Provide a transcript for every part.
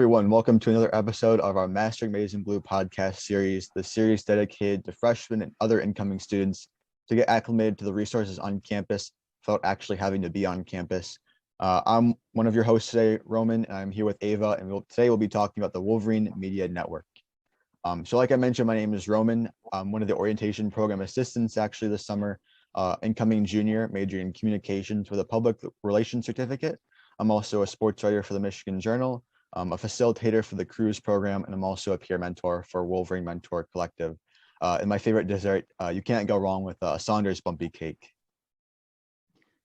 everyone. Welcome to another episode of our Mastering Maize and Blue podcast series, the series dedicated to freshmen and other incoming students to get acclimated to the resources on campus without actually having to be on campus. I'm one of your hosts today, Roman, and I'm here with Ava, and today we'll be talking about the Wolverine Media Network. So like I mentioned, my name is Roman. I'm one of the orientation program assistants actually this summer, incoming junior, majoring in communications with a public relations certificate. I'm also a sports writer for the Michigan Journal, a facilitator for the Cruise program, and I'm also a peer mentor for Wolverine Mentor Collective. And my favorite dessert, you can't go wrong with Saunders Bumpy Cake.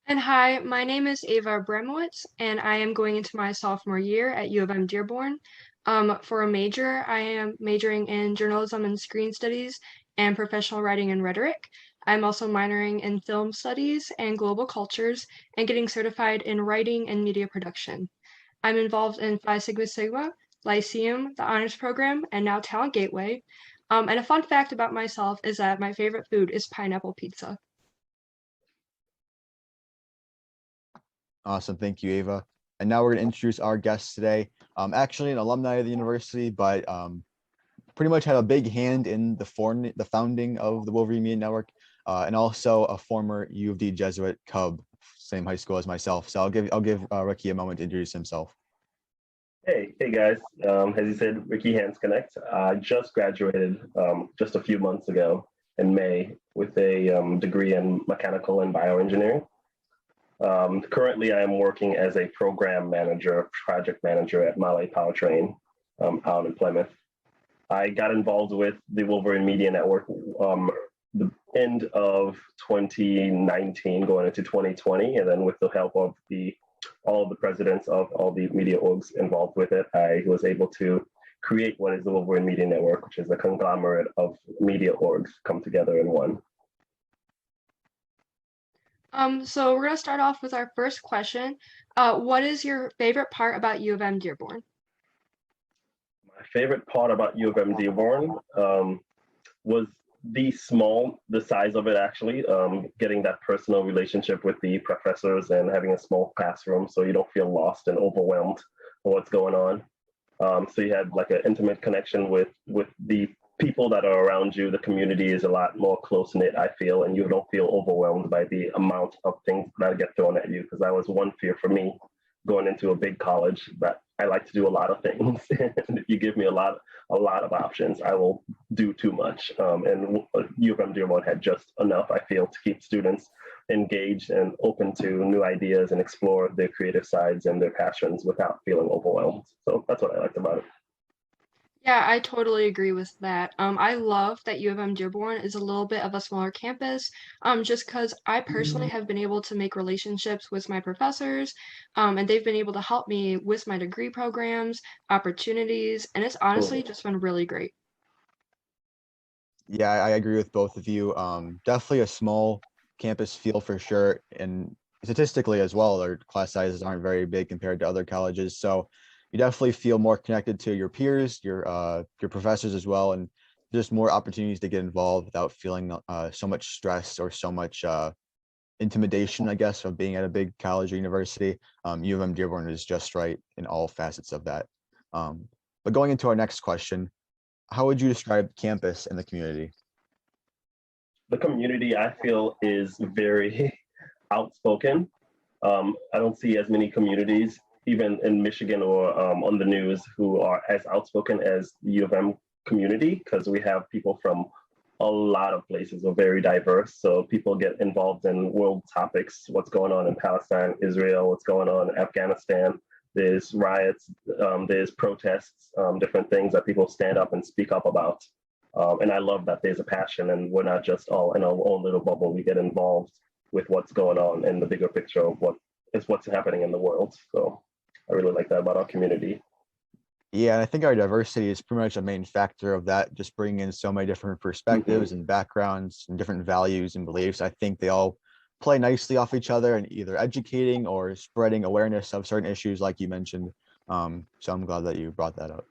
And hi, my name is Ava Abramowitz, and I am going into my sophomore year at U of M Dearborn. For a major, I am majoring in journalism and screen studies and professional writing and rhetoric. I'm also minoring in film studies and global cultures and getting certified in writing and media production. I'm involved in Phi Sigma Sigma, Lyceum, the Honors Program, and now Talent Gateway. And a fun fact about myself is that my favorite food is pineapple pizza. Awesome. Thank you, Ava. And now we're going to introduce our guest today. Actually an alumni of the university, but pretty much had a big hand in the founding of the Wolverine Media Network, and also a former U of D Jesuit Cub, same high school as myself. So I'll give Ricky a moment to introduce himself. Hey guys. As you said, Ricky Hands Connect. I just graduated just a few months ago in May with a degree in mechanical and bioengineering. Currently, I am working as a program manager, project manager at Mahle Powertrain out in Plymouth. I got involved with the Wolverine Media Network the end of 2019, going into 2020, and then with the help of all of the presidents of all the media orgs involved with it, I was able to create what is the Wolverine Media Network, which is a conglomerate of media orgs come together in one. So we're gonna start off with our first question. What is your favorite part about U of M Dearborn? My favorite part about U of M Dearborn was the size of it actually, getting that personal relationship with the professors and having a small classroom so you don't feel lost and overwhelmed with what's going on. So you had like an intimate connection with the people that are around you. The community is a lot more close-knit, I feel, and you don't feel overwhelmed by the amount of things that get thrown at you, because that was one fear for me going into a big college, that I like to do a lot of things. And if you give me a lot of options, I will do too much. And U of M Dearborn had just enough, I feel, to keep students engaged and open to new ideas and explore their creative sides and their passions without feeling overwhelmed. So that's what I liked about it. Yeah, I totally agree with that. I love that U of M Dearborn is a little bit of a smaller campus, just because I personally have been able to make relationships with my professors, and they've been able to help me with my degree programs, opportunities, and it's honestly just been really great. Yeah, I agree with both of you. Definitely a small campus feel for sure, and statistically as well, our class sizes aren't very big compared to other colleges. So you definitely feel more connected to your peers, your professors as well, and just more opportunities to get involved without feeling so much stress or so much intimidation, I guess, of being at a big college or university. U of M Dearborn is just right in all facets of that. But going into our next question, how would you describe campus and the community? The community, I feel, is very outspoken. I don't see as many communities, even in Michigan or on the news, who are as outspoken as the U of M community, because we have people from a lot of places. We're very diverse. So people get involved in world topics, what's going on in Palestine, Israel, what's going on in Afghanistan. There's riots, there's protests, different things that people stand up and speak up about. And I love that there's a passion and we're not just all in our own little bubble. We get involved with what's going on in the bigger picture of what's happening in the world. So I really like that about our community. Yeah, and I think our diversity is pretty much a main factor of that, just bringing in so many different perspectives and backgrounds and different values and beliefs. I think they all play nicely off each other and either educating or spreading awareness of certain issues like you mentioned. So I'm glad that you brought that up.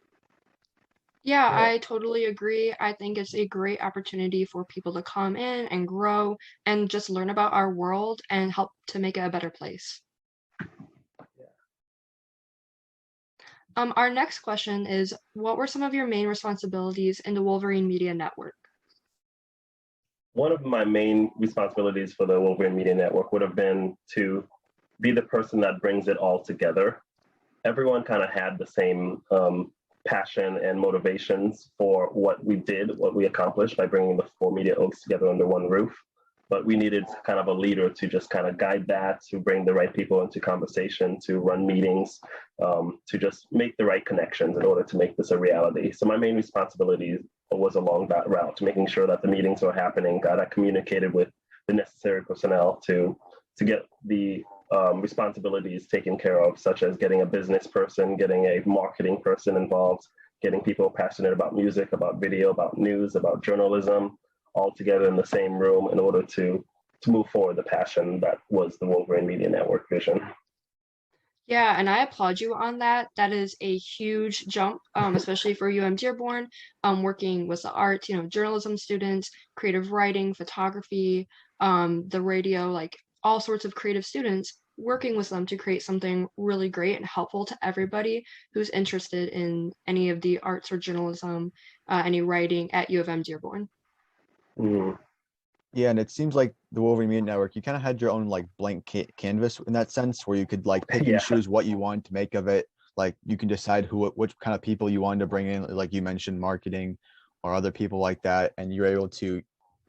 Yeah, Yeah. I totally agree. I think it's a great opportunity for people to come in and grow and just learn about our world and help to make it a better place. Our next question is, what were some of your main responsibilities in the Wolverine Media Network? One of my main responsibilities for the Wolverine Media Network would have been to be the person that brings it all together. Everyone kind of had the same passion and motivations for what we did, what we accomplished by bringing the 4 Media Oaks together under one roof. But we needed kind of a leader to just kind of guide that, to bring the right people into conversation, to run meetings, to just make the right connections in order to make this a reality. So my main responsibility was along that route, making sure that the meetings were happening, that I communicated with the necessary personnel to get the responsibilities taken care of, such as getting a business person, getting a marketing person involved, getting people passionate about music, about video, about news, about journalism, all together in the same room in order to move forward the passion that was the Wolverine Media Network vision. Yeah, and I applaud you on that. That is a huge jump, especially for Dearborn, working with the arts, journalism students, creative writing, photography, the radio, like all sorts of creative students, working with them to create something really great and helpful to everybody who's interested in any of the arts or journalism, any writing at U of M Dearborn. Mm. Yeah, and it seems like the Wolverine Media Network, you kind of had your own like blank canvas in that sense, where you could like pick Yeah. and choose what you wanted to make of it. Like you can decide which kind of people you wanted to bring in, like you mentioned, marketing or other people like that, and you're able to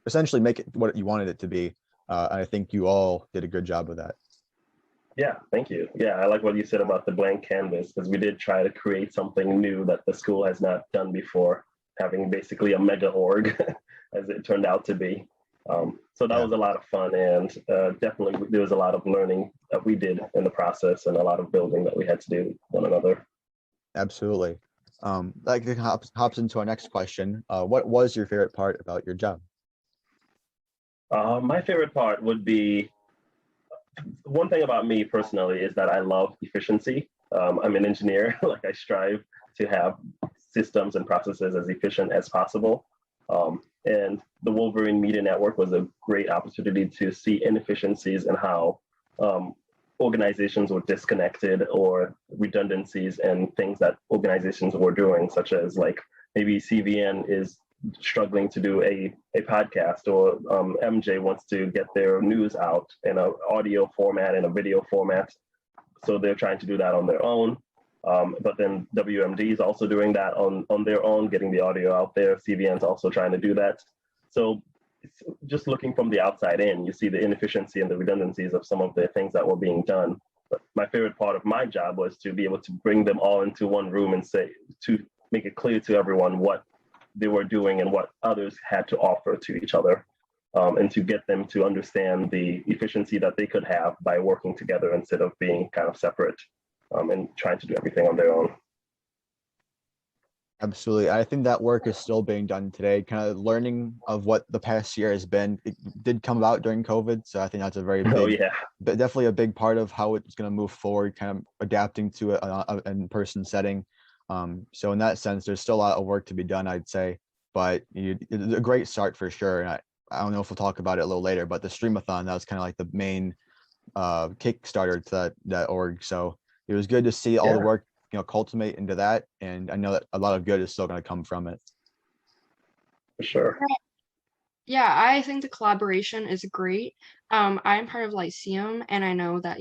essentially make it what you wanted it to be. And I think you all did a good job of that. Yeah, thank you. Yeah, I like what you said about the blank canvas, because we did try to create something new that the school has not done before, having basically a mega org, as it turned out to be. So that was a lot of fun, and definitely there was a lot of learning that we did in the process, and a lot of building that we had to do one another. Absolutely. That hops into our next question. What was your favorite part about your job? My favorite part would be, one thing about me personally is that I love efficiency. I'm an engineer, like I strive to have systems and processes as efficient as possible. And the Wolverine Media Network was a great opportunity to see inefficiencies and how organizations were disconnected, or redundancies and things that organizations were doing, such as like maybe CVN is struggling to do a podcast, or MJ wants to get their news out in an audio format and a video format. So they're trying to do that on their own. But then WMD is also doing that on their own, getting the audio out there. CVN's also trying to do that. So it's just looking from the outside in, you see the inefficiency and the redundancies of some of the things that were being done. But my favorite part of my job was to be able to bring them all into one room and to make it clear to everyone what they were doing and what others had to offer to each other, and to get them to understand the efficiency that they could have by working together instead of being kind of separate, and trying to do everything on their own. Absolutely. I think that work is still being done today, kind of learning of what the past year has been. It did come about during COVID, so I think that's a very big, Oh yeah, but definitely a big part of how it's going to move forward, kind of adapting to an in-person setting. So in that sense, there's still a lot of work to be done, I'd say, but it's a great start for sure. And I don't know if we'll talk about it a little later, but the Streamathon, that was kind of like the main Kickstarter to that org. So it was good to see all the work, cultivate into that. And I know that a lot of good is still going to come from it. for sure. Yeah, I think the collaboration is great. I'm part of Lyceum, and I know that,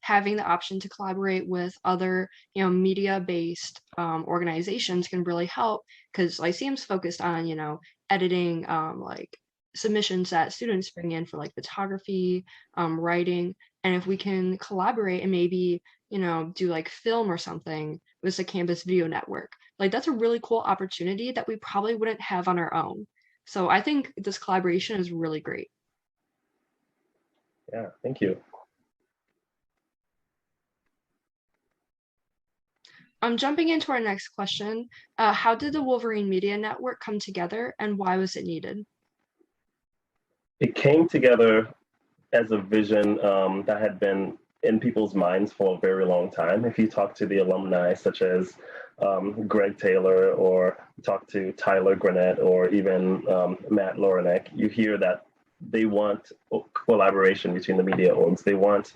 having the option to collaborate with other, media-based organizations can really help, because Lyceum's focused on, editing, like submissions that students bring in for like photography, writing. And if we can collaborate and maybe, do like film or something with the campus video network, like that's a really cool opportunity that we probably wouldn't have on our own. So I think this collaboration is really great. Yeah, thank you. Jumping into our next question, how did the Wolverine Media Network come together, and why was it needed? It came together as a vision that had been in people's minds for a very long time. If you talk to the alumni, such as Greg Taylor, or talk to Tyler Granette, or even Matt Lorenek, you hear that they want collaboration between the media orgs. They want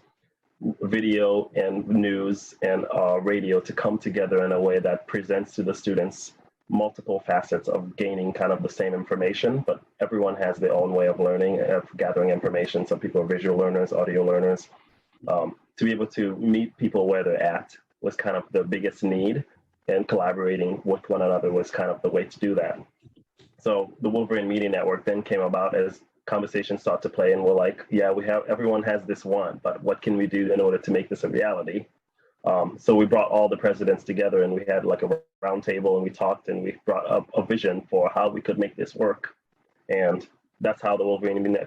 video and news and radio to come together in a way that presents to the students multiple facets of gaining kind of the same information, but everyone has their own way of learning, of gathering information. Some people are visual learners, audio learners. To be able to meet people where they're at was kind of the biggest need, and collaborating with one another was kind of the way to do that. So the Wolverine Media Network then came about as conversations start to play, and we're like, yeah, everyone has this one, but what can we do in order to make this a reality? So we brought all the presidents together, and we had like a round table, and we talked, and we brought up a vision for how we could make this work. And that's how the Wolverine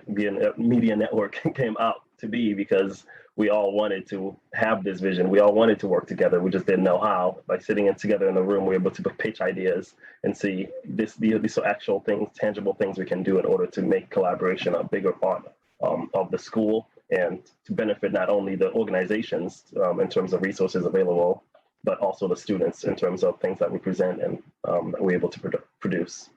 Media Network came out to be, because we all wanted to have this vision. We all wanted to work together. We just didn't know how. By sitting together in the room, we were able to pitch ideas and see these are actual things, tangible things we can do in order to make collaboration a bigger part of the school, and to benefit not only the organizations in terms of resources available, but also the students in terms of things that we present and that we're able to produce.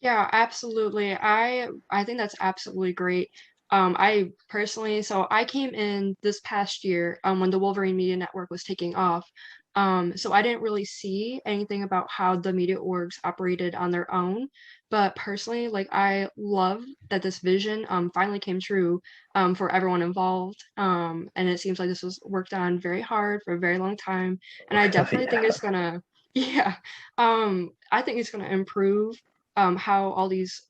Yeah, absolutely. I think that's absolutely great. I personally, so I came in this past year when the Wolverine Media Network was taking off. So I didn't really see anything about how the media orgs operated on their own. But personally, like I love that this vision finally came true for everyone involved. And it seems like this was worked on very hard for a very long time. And I definitely think it's gonna, yeah, I think it's gonna improve how all these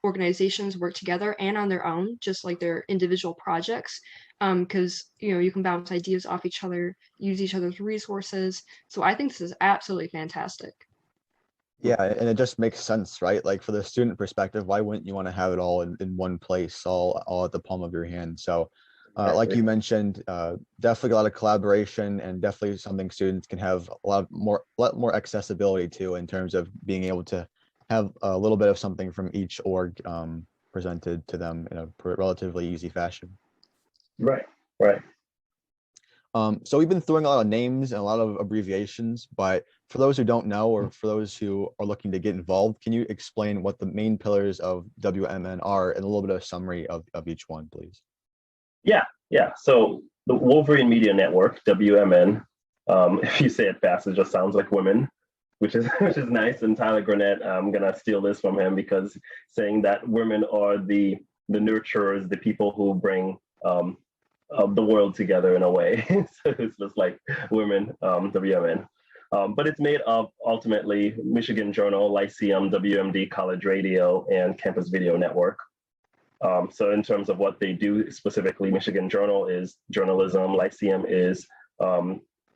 organizations work together and on their own, just like their individual projects, because you can bounce ideas off each other, use each other's resources. So I think this is absolutely fantastic. Yeah, and it just makes sense, right? Like for the student perspective, why wouldn't you want to have it all in one place, all at the palm of your hand? So like you mentioned, definitely a lot of collaboration, and definitely something students can have a lot more accessibility to, in terms of being able to have a little bit of something from each org presented to them in a relatively easy fashion. Right. So we've been throwing a lot of names and a lot of abbreviations, but for those who don't know, or for those who are looking to get involved, can you explain what the main pillars of WMN are and a little bit of summary of each one, please? Yeah. So the Wolverine Media Network, WMN, if you say it fast, it just sounds like women, which is nice. And Tyler Granett, I'm gonna steal this from him, because saying that women are the nurturers, the people who bring the world together in a way. So it's just like women, WMN. But it's made of ultimately Michigan Journal, Lyceum, WMD College Radio, and Campus Video Network. So in terms of what they do specifically, Michigan Journal is journalism, Lyceum is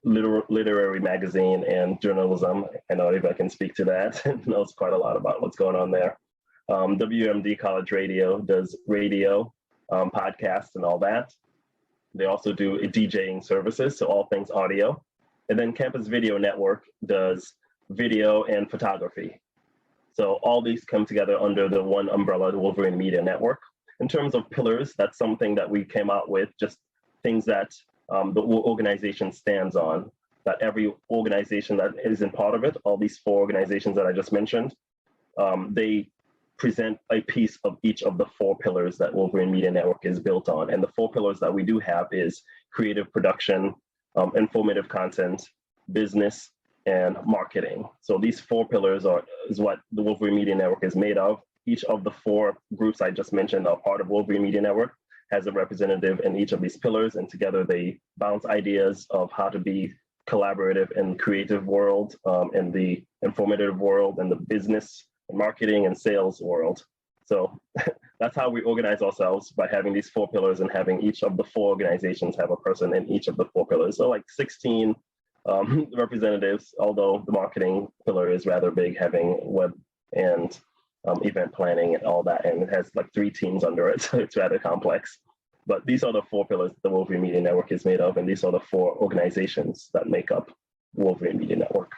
literary magazine and journalism. I know if I can speak to that, knows quite a lot about what's going on there. WMD College Radio does radio, podcasts, and all that. They also do DJing services, so all things audio. And then Campus Video Network does video and photography. So all these come together under the one umbrella, the Wolverine Media Network. In terms of pillars, that's something that we came out with, just things that the organization stands on, that every organization that isn't part of it, all these 4 organizations that I just mentioned, they present a piece of each of the 4 pillars that Wolverine Media Network is built on. And the 4 pillars that we do have is creative production, informative content, business, and marketing. So these 4 pillars is what the Wolverine Media Network is made of. Each of the 4 groups I just mentioned are part of Wolverine Media Network, has a representative in each of these pillars, and together they bounce ideas of how to be collaborative in creative world, in the informative world, and the business and marketing and sales world. So that's how we organize ourselves, by having these 4 pillars and having each of the 4 organizations have a person in each of the 4 pillars. So like 16 representatives, although the marketing pillar is rather big, having web and event planning and all that, and it has like 3 teams under it, so it's rather complex. But these are the 4 pillars the Wolverine Media Network is made of, and these are the 4 organizations that make up Wolverine Media Network.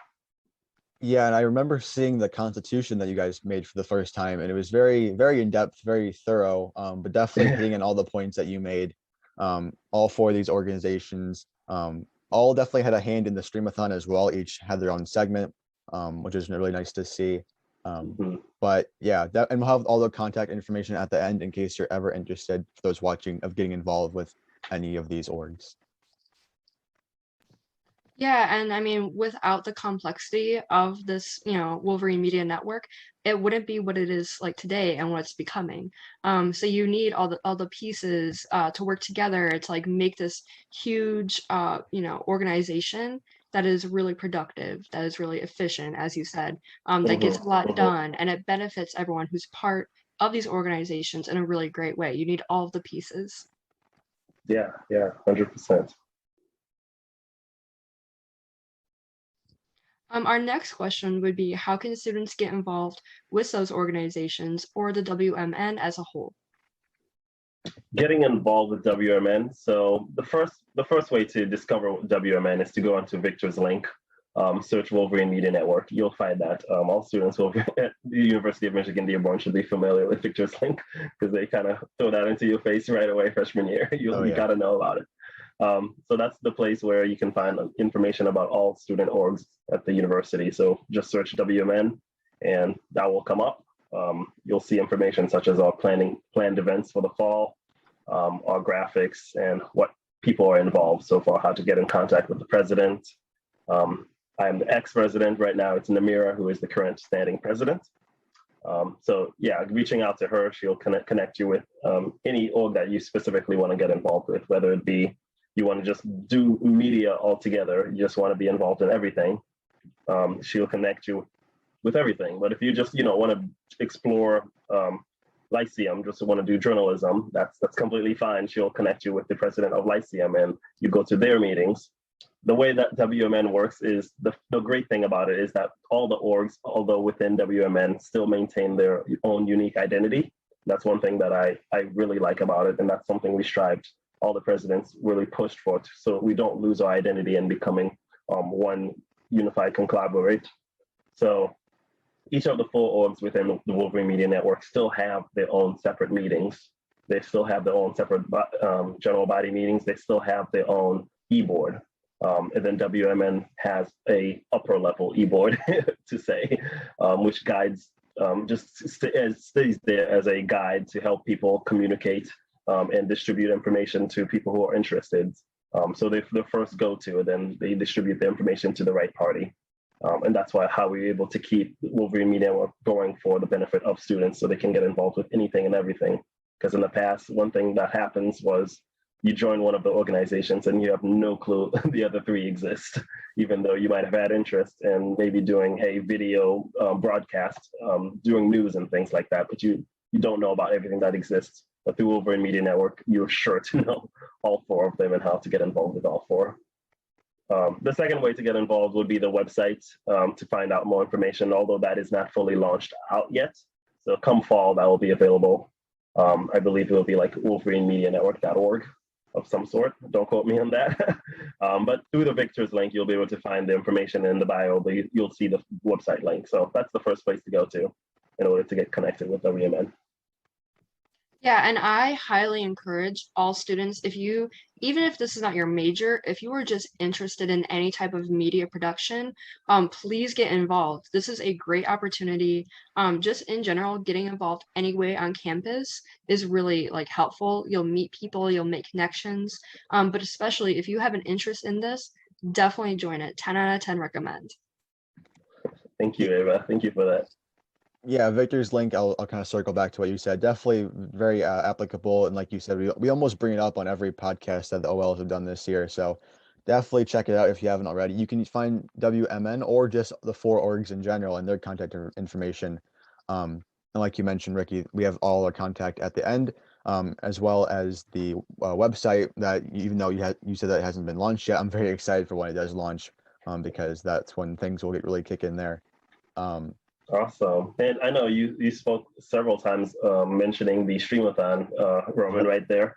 Yeah, and I remember seeing the constitution that you guys made for the first time, and it was very, very in-depth, very thorough, but definitely hitting in all the points that you made. All 4 of these organizations all definitely had a hand in the Streamathon as well. Each had their own segment, which is really nice to see. But yeah, and we'll have all the contact information at the end in case you're ever interested, for those watching, of getting involved with any of these orgs. Yeah, and I mean, without the complexity of this, Wolverine Media Network, it wouldn't be what it is like today and what it's becoming. So you need all the pieces to work together to like make this huge, organization that is really productive, that is really efficient, as you said, that gets a lot done, and it benefits everyone who's part of these organizations in a really great way. You need all of the pieces. Yeah, 100%. Our next question would be, how can students get involved with those organizations or the WMN as a whole? Getting involved with WMN. So the first way to discover WMN is to go onto Victor's link, search Wolverine Media Network. You'll find that all students over at the University of Michigan Dearborn should be familiar with Victor's link, because they kind of throw that into your face right away freshman year. You got to know about it. So that's the place where you can find information about all student orgs at the university. So just search WMN and that will come up. You'll see information such as our planned events for the fall, our graphics, and what people are involved so far, how to get in contact with the president. I'm the ex-president right now. It's Namira, who is the current standing president. So yeah, reaching out to her, she'll connect you with any org that you specifically want to get involved with, whether it be you want to just do media altogether, you just want to be involved in everything. She'll connect you with everything. But if you just want to explore Lyceum, just want to do journalism, that's completely fine. She'll connect you with the president of Lyceum, and you go to their meetings. The way that WMN works is the great thing about it is that all the orgs, although within WMN, still maintain their own unique identity. That's one thing that I really like about it, and that's something we strived. All the presidents really pushed for, so we don't lose our identity in becoming one unified conglomerate. So each of the 4 orgs within the Wolverine Media Network still have their own separate meetings. They still have their own separate general body meetings. They still have their own e-board. And then WMN has a upper level e-board to say, which guides, stays there as a guide to help people communicate and distribute information to people who are interested. So they're the first go-to, and then they distribute the information to the right party. And that's how we're able to keep Wolverine Media Network going for the benefit of students, so they can get involved with anything and everything. Because in the past, one thing that happens was you join one of the organizations and you have no clue the other 3 exist, even though you might have had interest in maybe doing a video broadcast, doing news and things like that, but you don't know about everything that exists. But through Wolverine Media Network, you're sure to know all 4 of them and how to get involved with all 4. The second way to get involved would be the website to find out more information, although that is not fully launched out yet. So come fall, that will be available. I believe it will be like wolverinemedianetwork.org of some sort. Don't quote me on that. But through the Victor's link, you'll be able to find the information in the bio, but you'll see the website link. So that's the first place to go to in order to get connected with WMN. Yeah, and I highly encourage all students, even if this is not your major, if you are just interested in any type of media production, please get involved. This is a great opportunity. Just in general, getting involved anyway on campus is really like helpful. You'll meet people, you'll make connections, but especially if you have an interest in this, definitely join it. 10 out of 10 recommend. Thank you, Ava. Thank you for that. Yeah, Victor's link, I'll kind of circle back to what you said. Definitely very applicable. And like you said, we almost bring it up on every podcast that the OLs have done this year. So definitely check it out if you haven't already. You can find WMN or just the 4 orgs in general and their contact information. And like you mentioned, Ricky, we have all our contact at the end, as well as the website that, even though you said that it hasn't been launched yet, I'm very excited for when it does launch, because that's when things will get really kick in there. Awesome. And I know you spoke several times mentioning the Streamathon, Roman, right there.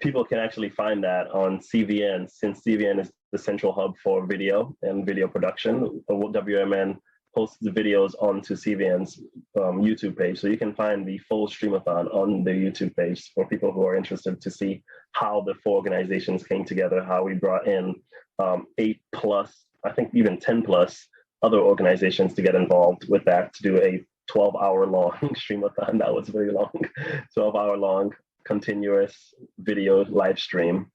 People can actually find that on CVN, since CVN is the central hub for video and video production. WMN posts the videos onto CVN's YouTube page. So you can find the full Streamathon on the YouTube page for people who are interested to see how the 4 organizations came together, how we brought in 8+, I think even 10+ other organizations to get involved with that, to do a 12-hour long Streamathon. That was very long, 12-hour long continuous video live stream.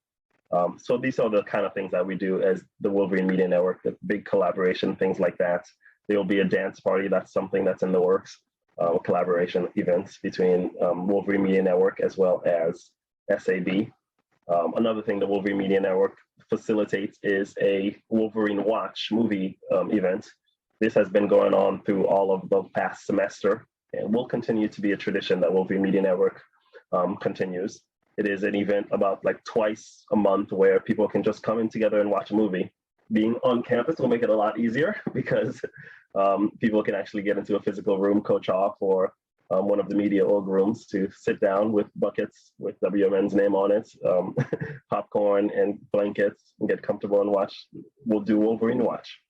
So these are the kind of things that we do as the Wolverine Media Network, the big collaboration, things like that. There will be a dance party. That's something that's in the works. Collaboration events between Wolverine Media Network as well as SAB. Another thing the Wolverine Media Network facilitates is a Wolverine Watch movie event. This has been going on through all of the past semester and will continue to be a tradition that Wolverine Media Network continues. It is an event about like twice a month where people can just come in together and watch a movie. Being on campus will make it a lot easier because people can actually get into a physical room, coach off, or one of the media org rooms to sit down with buckets with WMN's name on it, popcorn and blankets, and get comfortable and watch. We'll do Wolverine Watch.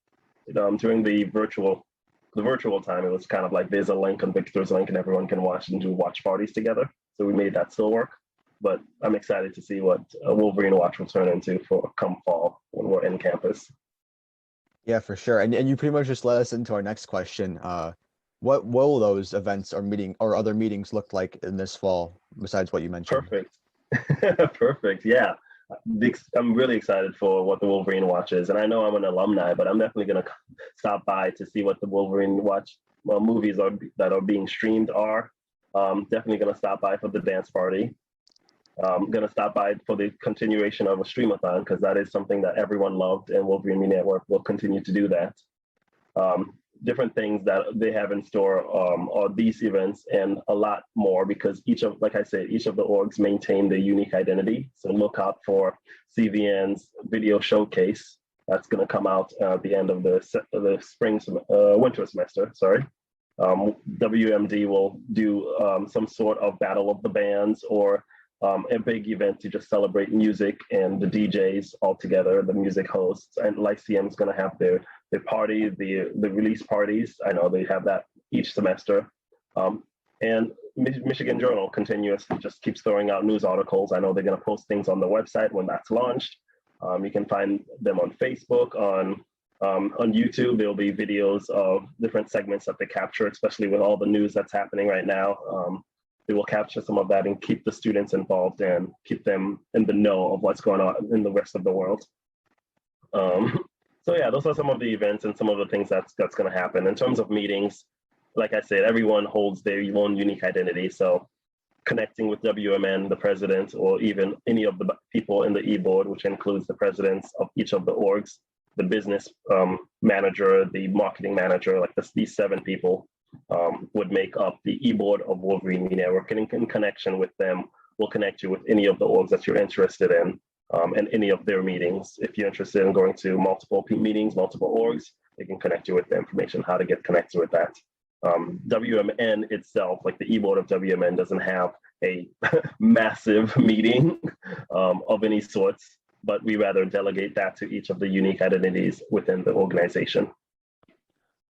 During the virtual time, it was kind of like there's a link and Victor's link and everyone can watch and do watch parties together. So we made that still work. But I'm excited to see what Wolverine Watch will turn into for come fall when we're in campus. Yeah, for sure. And you pretty much just led us into our next question. What will those events or other meetings look like in this fall besides what you mentioned? Perfect. Perfect. Yeah. I'm really excited for what the Wolverine Watch is. And I know I'm an alumni, but I'm definitely going to stop by to see what the Wolverine Watch movies that are being streamed are. Definitely going to stop by for the dance party. I'm going to stop by for the continuation of a streamathon because that is something that everyone loved, and Wolverine Media Network will continue to do that. Different things that they have in store are these events and a lot more because like I said, each of the orgs maintain their unique identity. So look out for CVN's video showcase. That's going to come out at the end of the winter semester. Sorry. WMD will do some sort of battle of the bands or a big event to just celebrate music and the DJs all together, the music hosts, and Lyceum is going to have their party, the release parties. I know they have that each semester. And Michigan Journal continuously just keeps throwing out news articles. I know they're going to post things on the website when that's launched. You can find them on Facebook, on YouTube. There'll be videos of different segments that they capture, especially with all the news that's happening right now. They will capture some of that and keep the students involved and keep them in the know of what's going on in the rest of the world. So yeah, those are some of the events and some of the things that's going to happen. In terms of meetings, like I said, everyone holds their own unique identity. So connecting with WMN, the president, or even any of the people in the e-board, which includes the presidents of each of the orgs, the business manager, the marketing manager, like these 7 people would make up the e-board of Wolverine Media Network. And in connection with them, we'll connect you with any of the orgs that you're interested in and any of their meetings. If you're interested in going to multiple meetings, multiple orgs, they can connect you with the information, how to get connected with that. WMN itself, like the e-board of WMN, doesn't have a massive meeting of any sorts, but we rather delegate that to each of the unique identities within the organization.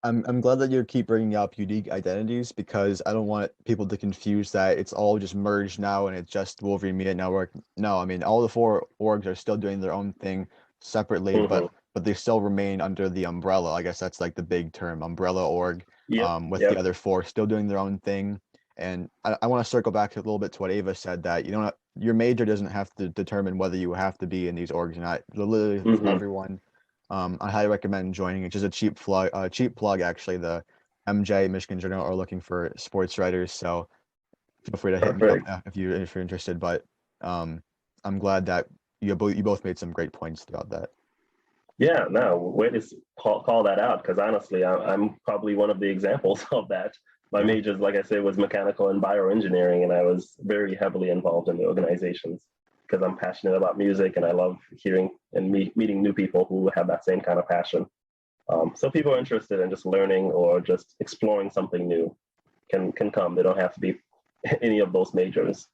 I'm glad that you keep bringing up unique identities because I don't want people to confuse that it's all just merged now and it's just Wolverine Media Network. No, I mean, all the 4 orgs are still doing their own thing separately, but they still remain under the umbrella. I guess that's like the big term, umbrella org, with the other 4 still doing their own thing. And I want to circle back a little bit to what Ava said, that your major doesn't have to determine whether you have to be in these orgs or not. Literally for everyone. I highly recommend joining. It's just a cheap plug actually. The MJ Michigan Journal are looking for sports writers, so feel free to hit me up if you're interested. But I'm glad that you both made some great points throughout that. Yeah, no, way to call that out, because honestly, I'm probably one of the examples of that. My majors, like I said, was mechanical and bioengineering, and I was very heavily involved in the organizations because I'm passionate about music and I love hearing and meeting new people who have that same kind of passion. So people are interested in just learning or just exploring something new can come. They don't have to be any of those majors.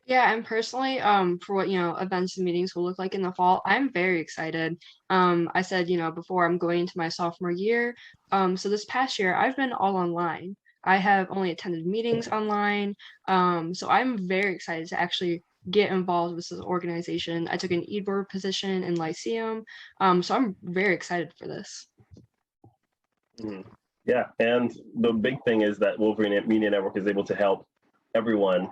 Yeah, and personally, for what, events and meetings will look like in the fall, I'm very excited. I said, before I'm going into my sophomore year. So this past year, I've been all online. I have only attended meetings online. So I'm very excited to actually get involved with this organization. I took an e-board position in Lyceum. So I'm very excited for this. Yeah, and the big thing is that Wolverine Media Network is able to help everyone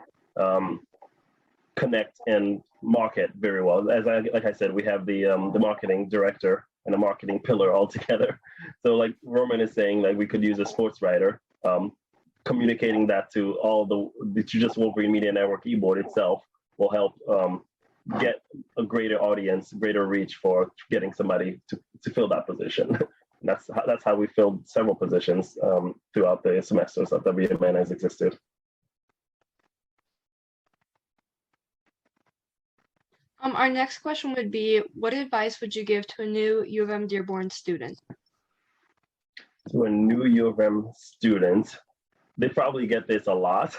connect and market very well. Like I said, we have the marketing director and a marketing pillar all together. So like Roman is saying, like we could use a sports writer, communicating that to all the Just Wolverine Media Network e-board itself will help get a greater audience, greater reach for getting somebody to fill that position. That's how we filled several positions throughout the semesters that WMN has existed. Our next question would be, what advice would you give to a new U of M Dearborn student? To a new U of M student, they probably get this a lot,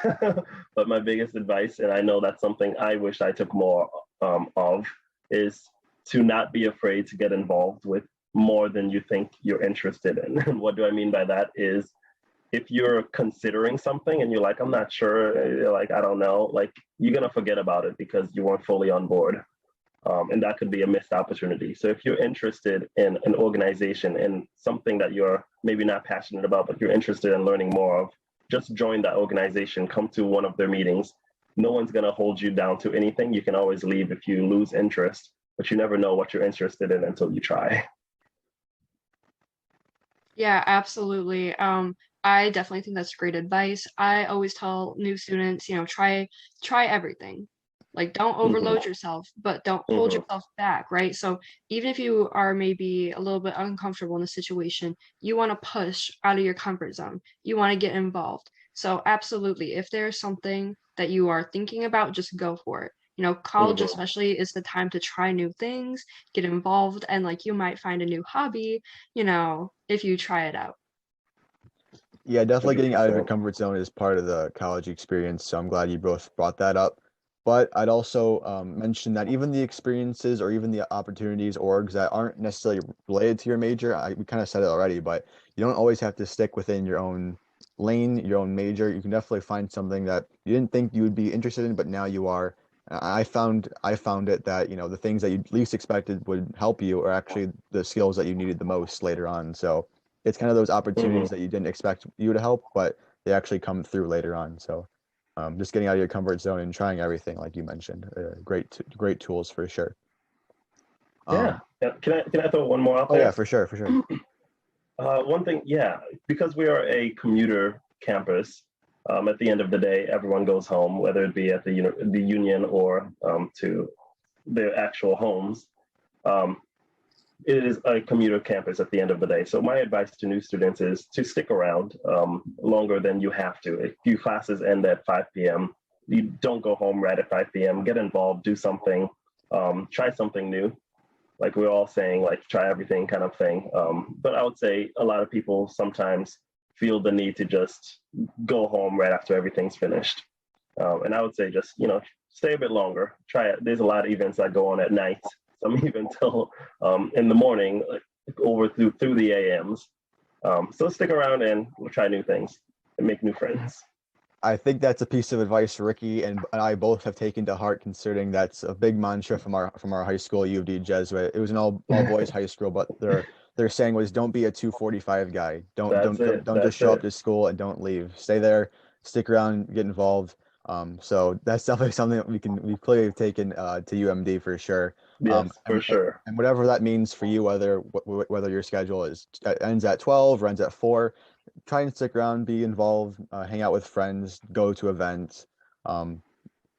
but my biggest advice, and I know that's something I wish I took more of, is to not be afraid to get involved with more than you think you're interested in. And what do I mean by that is, if you're considering something and you're like, I'm not sure, you're like, I don't know, like you're gonna forget about it because you weren't fully on board. And that could be a missed opportunity. So if you're interested in an organization and something that you're maybe not passionate about, but you're interested in learning more of, just join that organization, come to one of their meetings. No one's gonna hold you down to anything. You can always leave if you lose interest, but you never know what you're interested in until you try. Yeah, absolutely. I definitely think that's great advice. I always tell new students, try everything. Like, don't overload yourself, but don't hold yourself back, right? So even if you are maybe a little bit uncomfortable in the situation, you want to push out of your comfort zone. You want to get involved. So absolutely, if there's something that you are thinking about, just go for it. College especially is the time to try new things, get involved, and like you might find a new hobby, if you try it out. Yeah, definitely getting out of your comfort zone is part of the college experience. So I'm glad you both brought that up. But I'd also mention that even the experiences or even the opportunities, orgs that aren't necessarily related to your major, we kind of said it already, but you don't always have to stick within your own lane, your own major. You can definitely find something that you didn't think you would be interested in, but now you are. I found it that, the things that you least expected would help you are actually the skills that you needed the most later on. So it's kind of those opportunities that you didn't expect you to help, but they actually come through later on. So just getting out of your comfort zone and trying everything, like you mentioned, great tools for sure. Yeah. Can I throw one more out there? Oh yeah, for sure. One thing, yeah, because we are a commuter campus, at the end of the day, everyone goes home, whether it be at the union or to their actual homes. It is a commuter campus at the end of the day. So my advice to new students is to stick around longer than you have to. If your classes end at 5 p.m., you don't go home right at 5 p.m. Get involved, do something, try something new. Like we're all saying, like try everything kind of thing. But I would say a lot of people sometimes feel the need to just go home right after everything's finished. And I would say just, stay a bit longer, try it. There's a lot of events that go on at night. Some even till in the morning, over through the AMs. So stick around and we'll try new things and make new friends. I think that's a piece of advice Ricky and I both have taken to heart, considering that's a big mantra from our high school, U of D Jesuit. It was an all boys high school, but their saying was, "Don't be a 245 guy. Don't just show up to school and don't leave. Stay there, stick around, get involved." So that's definitely something that we've clearly taken to UMD for sure. Yes, for sure. And whatever that means for you, whether your schedule ends at 12 or ends at 4, try and stick around, be involved, hang out with friends, go to events,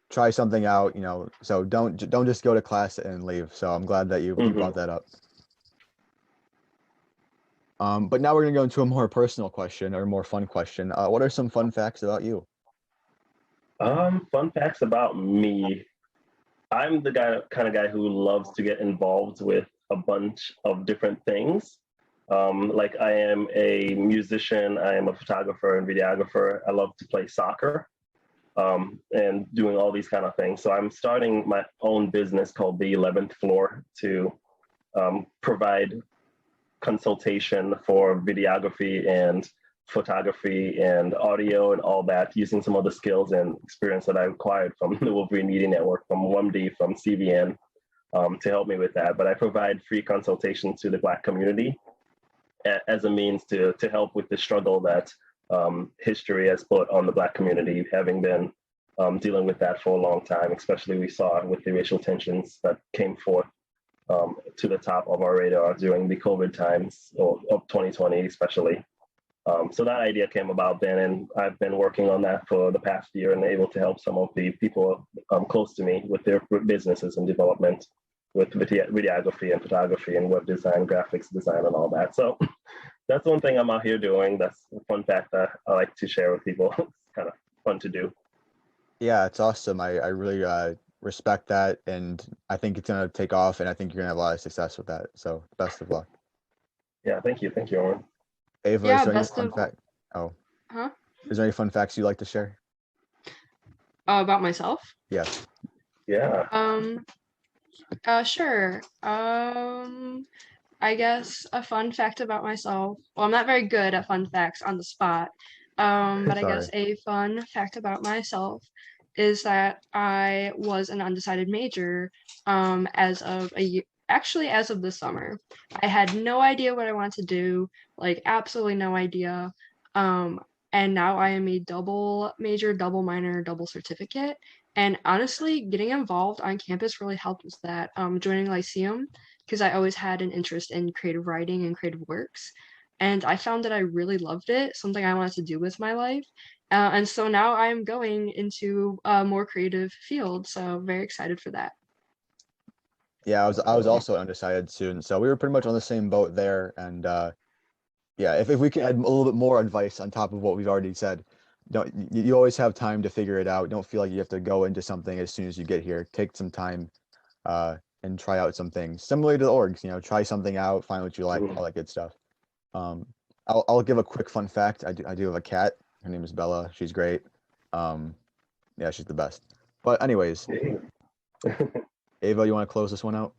try something out. So don't just go to class and leave. So I'm glad that you brought that up. But now we're gonna go into a more personal question or a more fun question. What are some fun facts about you? Fun facts about me. I'm the kind of guy who loves to get involved with a bunch of different things. Like I am a musician, I am a photographer and videographer. I love to play soccer and doing all these kind of things. So I'm starting my own business called The 11th Floor to provide consultation for videography and photography and audio and all that, using some of the skills and experience that I acquired from the Wolverine Media Network, from WUMD, from CVN, to help me with that. But I provide free consultation to the Black community as a means to help with the struggle that history has put on the Black community, having been dealing with that for a long time, especially we saw it with the racial tensions that came forth to the top of our radar during the COVID times of 2020, especially. So that idea came about then, and I've been working on that for the past year and able to help some of the people close to me with their businesses and development with videography and photography and web design, graphics design, and all that. So that's one thing I'm out here doing. That's a fun fact that I like to share with people. It's kind of fun to do. Yeah, it's awesome. I really respect that, and I think it's gonna take off, and I think you're gonna have a lot of success with that. So best of luck. Yeah, thank you, Owen. Ava, Yeah, is there any best fun of fact? Oh, huh? is there any fun facts you'd like to share? About myself? Yes. Yeah. Sure. I guess a fun fact about myself. Well, I'm not very good at fun facts on the spot. But I Sorry. guess a fun fact about myself is that I was an undecided major as of actually as of this summer. I had no idea what I wanted to do, like absolutely no idea. Um, and now I am a double major, double minor, double certificate. And honestly, getting involved on campus really helped with that. Joining Lyceum, because I always had an interest in creative writing and creative works. And I found that I really loved it, something I wanted to do with my life. And so now I'm going into a more creative field. So very excited for that. Yeah, I was also an undecided student, so we were pretty much on the same boat there. And yeah, if we can add a little bit more advice on top of what we've already said, don't you always have time to figure it out. Don't feel like you have to go into something as soon as you get here. Take some time and try out some things. Similar to the orgs, try something out, find what you like, all that good stuff. Um, I'll give a quick fun fact. I do have a cat. Her name is Bella. She's great. Yeah, she's the best. But anyways, Ava, you want to close this one out?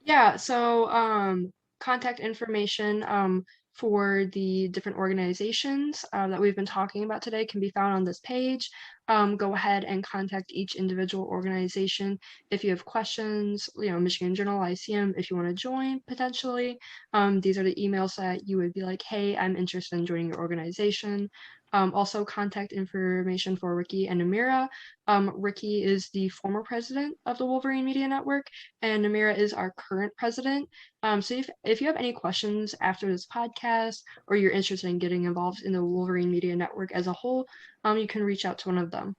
Yeah, so contact information for the different organizations that we've been talking about today can be found on this page. Go ahead and contact each individual organization if you have questions, Michigan Journal, Lyceum, if you want to join potentially. These are the emails that you would be like, hey, I'm interested in joining your organization. Also contact information for Ricky and Amira. Ricky is the former president of the Wolverine Media Network, and Namira is our current president. So if you have any questions after this podcast, or you're interested in getting involved in the Wolverine Media Network as a whole, you can reach out to one of them.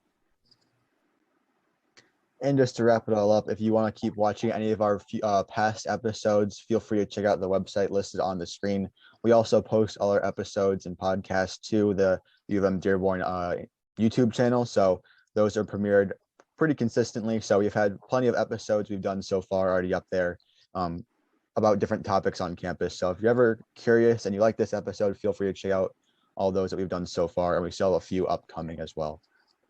And just to wrap it all up, if you want to keep watching any of our past episodes, feel free to check out the website listed on the screen. We also post all our episodes and podcasts to the U of M Dearborn YouTube channel. So those are premiered pretty consistently. So we've had plenty of episodes we've done so far already up there about different topics on campus. So if you're ever curious and you like this episode, feel free to check out all those that we've done so far. And we still have a few upcoming as well.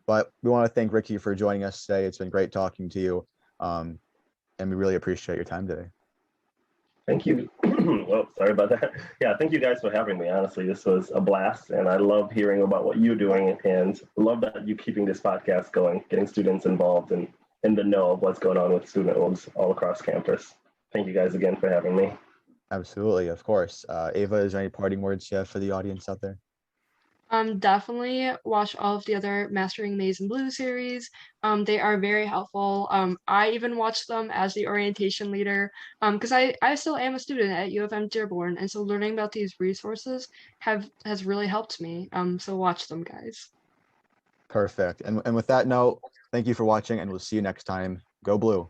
But we want to thank Ricky for joining us today. It's been great talking to you. And we really appreciate your time today. Thank you. Well, sorry about that. Yeah, thank you guys for having me. Honestly, this was a blast, and I love hearing about what you're doing, and love that you're keeping this podcast going, getting students involved and in the know of what's going on with student orgs all across campus. Thank you guys again for having me. Absolutely, of course. Ava, is there any parting words you have for the audience out there? Definitely watch all of the other Mastering Maize and Blue series. They are very helpful. I even watched them as the orientation leader because I still am a student at U of M Dearborn, and so learning about these resources has really helped me. So watch them, guys. Perfect. And with that note, thank you for watching, and we'll see you next time. Go Blue.